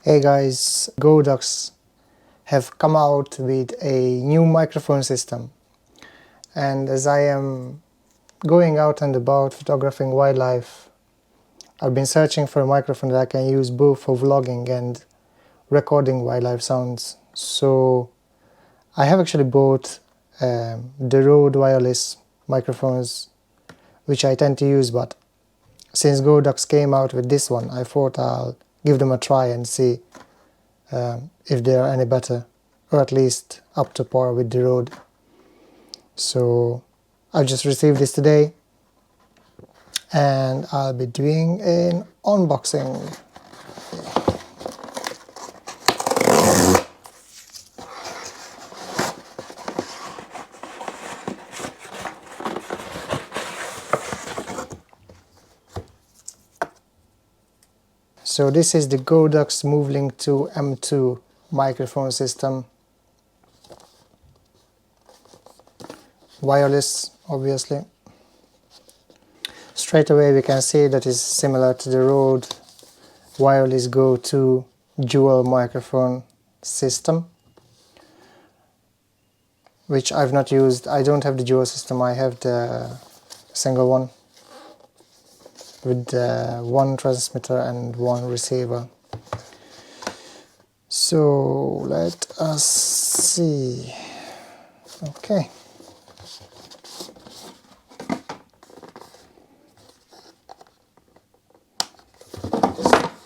Hey guys, Godox have come out with a new microphone system, and as I am going out and about photographing wildlife, I've been searching for a microphone that I can use both for vlogging and recording wildlife sounds. So I have actually bought the Rode wireless microphones, which I tend to use, but since Godox came out with this one, I thought I'll give them a try and see if they are any better, or at least up to par with the Rode. So I just received this today and I'll be doing an unboxing. So this is the Godox Movelink II M2 microphone system. Wireless, obviously. Straight away we can see that it's similar to the Rode Wireless Go 2 dual microphone system, which I've not used. I don't have the dual system, I have the single one with one transmitter and one receiver. So let us see. Okay.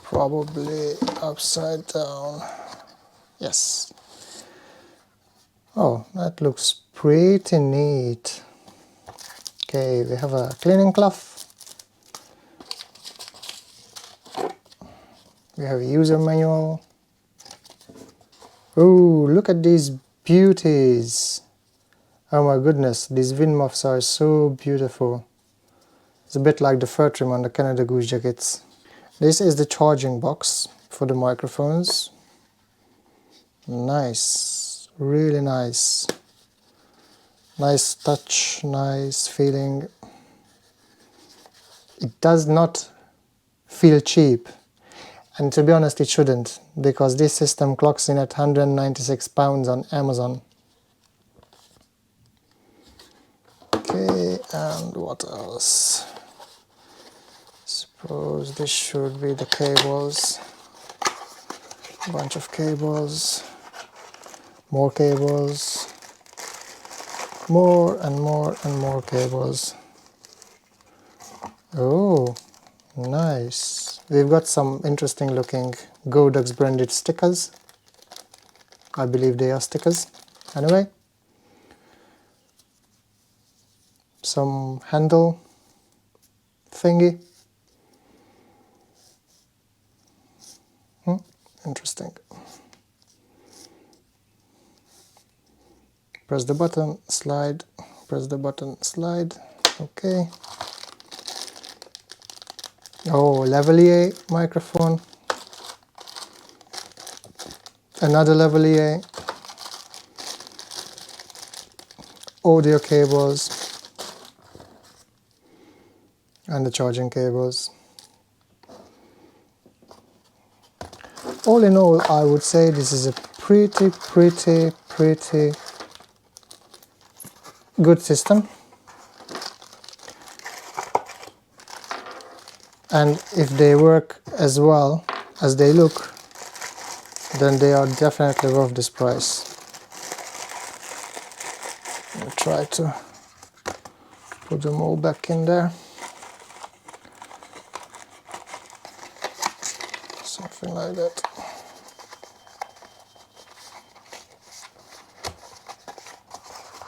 Probably upside down. Yes. Oh, that looks pretty neat. Okay, we have a cleaning cloth. We have a user manual. Oh, look at these beauties. Oh my goodness, these wind muffs are so beautiful. It's a bit like the fur trim on the Canada Goose jackets. This is the charging box for the microphones. Nice, really nice. Nice touch, nice feeling. It does not feel cheap. And to be honest, it shouldn't, because this system clocks in at £196 on Amazon. Okay, and what else? Suppose this should be the cables. A bunch of cables. More cables. More and more and more cables. Oh, nice. We've got some interesting looking Godox branded stickers. I believe they are stickers. Anyway, some handle thingy. Interesting. Press the button, slide, press the button, slide. Okay. Oh, lavalier microphone. Another lavalier. Audio cables. And the charging cables. All in all, I would say this is a pretty good system. And if they work as well as they look, then they are definitely worth this price. I'll try to put them all back in there. Something like that.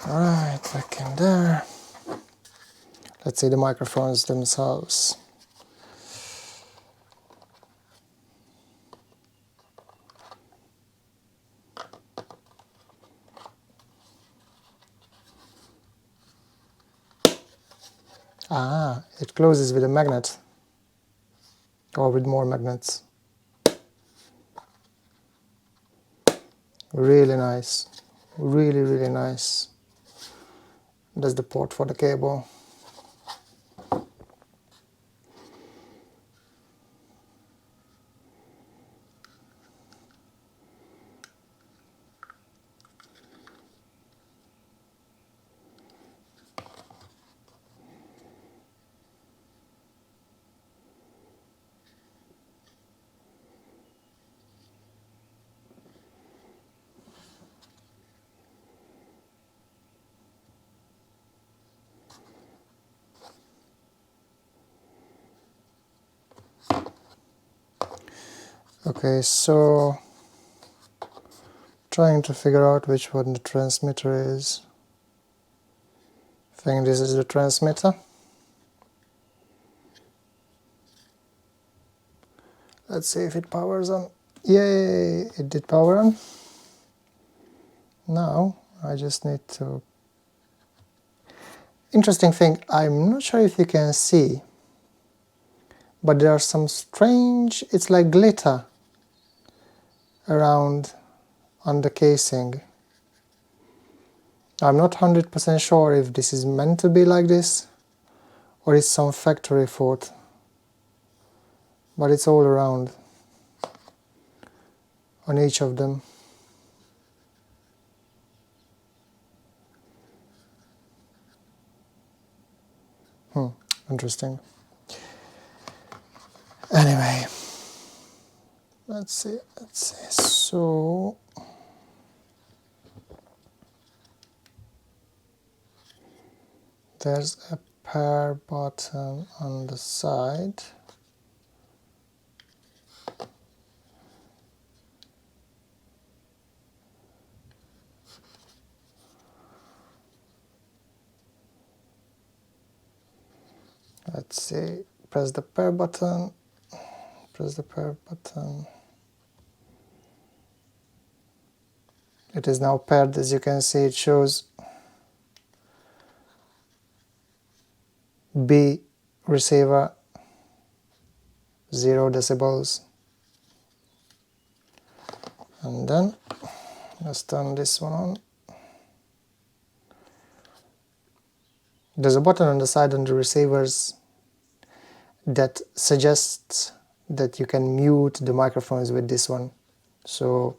Alright, back in there. Let's see the microphones themselves. Ah, it closes with a magnet. Or with more magnets. Really nice. Really nice. That's the port for the cable. Okay, so trying to figure out which one the transmitter is. I think this is the transmitter. Let's see if it powers on. Yay, it did power on. Now I just need to... Interesting thing, I'm not sure if you can see, but there are some strange, it's like glitter around on the casing. I'm not 100% sure if this is meant to be like this or it's some factory fault, but it's all around on each of them. Interesting. Anyway, let's see. So there's a pair button on the side. Let's see, press the pair button, It is now paired. As you can see, it shows B receiver 0 decibels. And then let's turn this one on. There's a button on the side on the receivers that suggests that you can mute the microphones with this one. So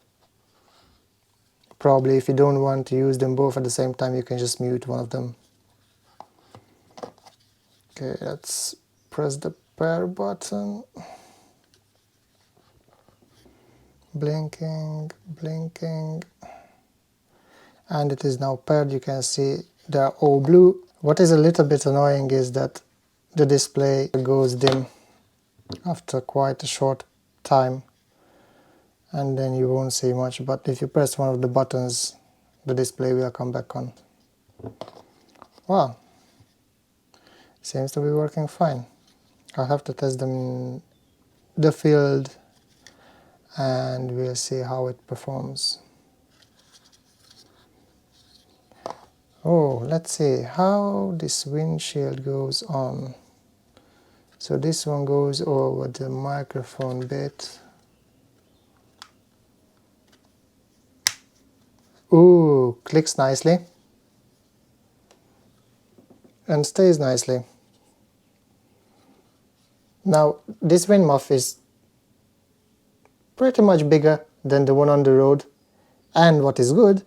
probably if you don't want to use them both at the same time, you can just mute one of them. Okay, let's press the pair button. Blinking, blinking. And it is now paired. You can see they're all blue. What is a little bit annoying is that the display goes dim after quite a short time, and then you won't see much, but if you press one of the buttons, the display will come back on. Wow, seems to be working fine. I'll have to test them in the field and we'll see how it performs. Oh, let's see how this windshield goes on. So this one goes over the microphone bit. Ooh, clicks nicely and stays nicely. Now this wind muff is pretty much bigger than the one on the road, and what is good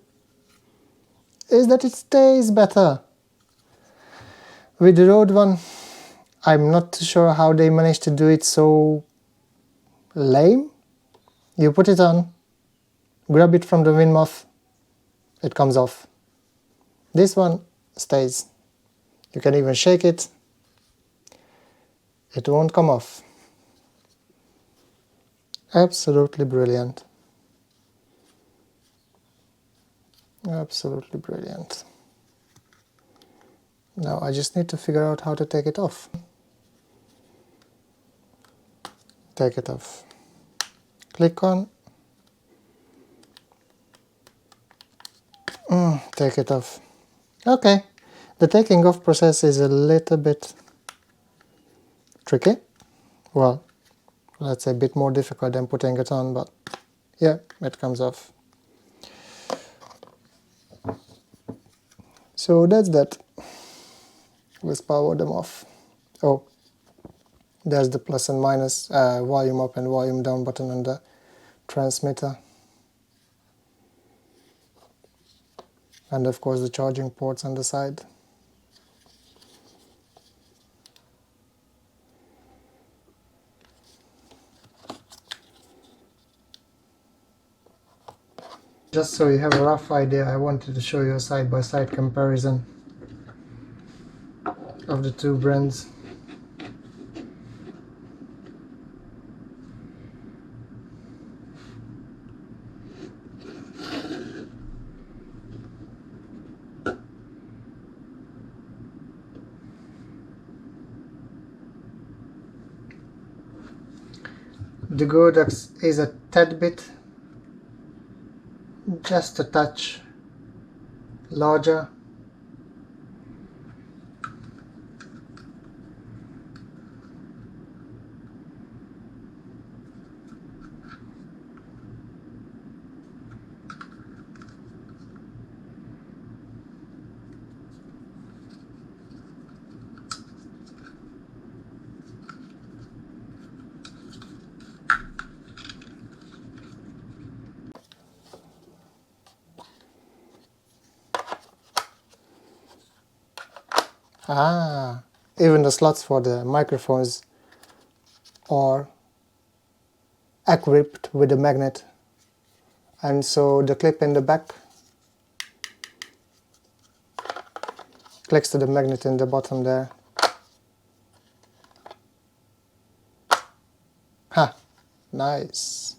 is that it stays better. With the road one, I'm not too sure how they managed to do it so lame. You put it on, grab it from the wind muff, it comes off. This one stays. You can even shake it, it won't come off. Absolutely brilliant. Absolutely brilliant. Now I just need to figure out how to take it off. Take it off. Click on. Take it off. Okay, the taking off process is a little bit tricky. Well, let's say a bit more difficult than putting it on, but yeah, it comes off. So that's that. Let's power them off. Oh, there's the plus and minus, volume up and volume down button on the transmitter. And of course the charging ports on the side. Just so you have a rough idea, I wanted to show you a side-by-side comparison of the two brands. The Godox is a tad bit, just a touch larger. Ah, even the slots for the microphones are equipped with a magnet, and so the clip in the back clicks to the magnet in the bottom there. Ha! Nice!